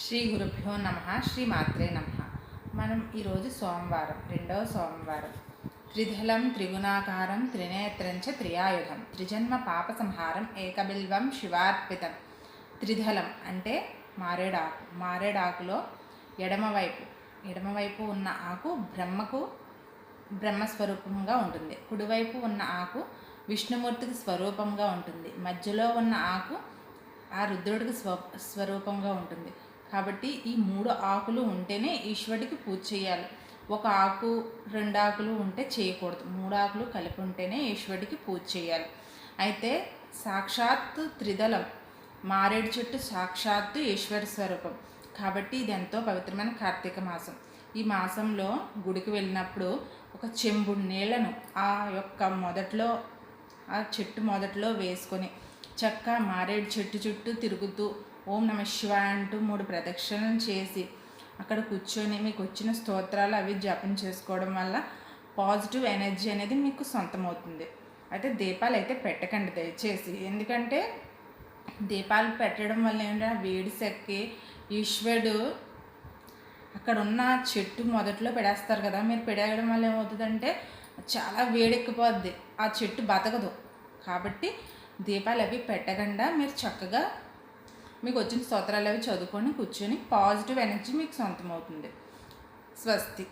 శ్రీ గురుభ్యో నమ. శ్రీ మాత్రే నమ. మనం ఈరోజు సోమవారం, రెండవ సోమవారం. త్రిధలం త్రిగుణాకారం త్రినేత్రంచ త్రియాయుధం త్రిజన్మ పాప సంహారం ఏకబిల్వం శివార్పితం. త్రిధలం అంటే మారేడాకు. మారేడాకులో ఎడమవైపు ఉన్న ఆకు బ్రహ్మస్వరూపంగా ఉంటుంది. కుడివైపు ఉన్న ఆకు విష్ణుమూర్తికి స్వరూపంగా ఉంటుంది. మధ్యలో ఉన్న ఆకు ఆ రుద్రుడికి స్వరూపంగా ఉంటుంది. కాబట్టి ఈ 3 ఆకులు ఉంటేనే ఈశ్వరుడికి పూజ చేయాలి. ఒక ఆకు 2 ఆకులు ఉంటే చేయకూడదు. 3 ఆకులు కలిపి ఉంటేనే ఈశ్వరుడికి పూజ చేయాలి. అయితే సాక్షాత్తు త్రిదళం మారేడు చెట్టు సాక్షాత్తు ఈశ్వర స్వరూపం. కాబట్టి ఇది ఎంతో పవిత్రమైన కార్తీక మాసం. ఈ మాసంలో గుడికి వెళ్ళినప్పుడు ఒక చెంబుడు నీళ్లను ఆ చెట్టు మొదట్లో వేసుకొని చక్క మారేడు చెట్టు చుట్టూ తిరుగుతూ ఓం నమ శివాయ అంటూ 3 ప్రదక్షిణలు చేసి అక్కడ కూర్చొని మీకు వచ్చిన స్తోత్రాలు అవి జపం చేసుకోవడం వల్ల పాజిటివ్ ఎనర్జీ అనేది మీకు సొంతమవుతుంది. అయితే దీపాలు అయితే పెట్టకండి దయచేసి. ఎందుకంటే దీపాలు పెట్టడం వల్ల ఏంటంటే వేడి శక్తి ఈశ్వరుడు అక్కడ ఉన్న చెట్టు మొదట్లో పెడేస్తారు కదా, మీరు పెడేయడం వల్ల ఏమవుతుందంటే చాలా వేడెక్కిపోద్ది, ఆ చెట్టు బతకదు. కాబట్టి దీపాలు అవి పెట్టకుండా మీరు చక్కగా మీకు వచ్చిన స్తోత్రాలు అవి చదువుకొని కూర్చొని పాజిటివ్ ఎనర్జీ మీకు సొంతమవుతుంది. స్వస్తి.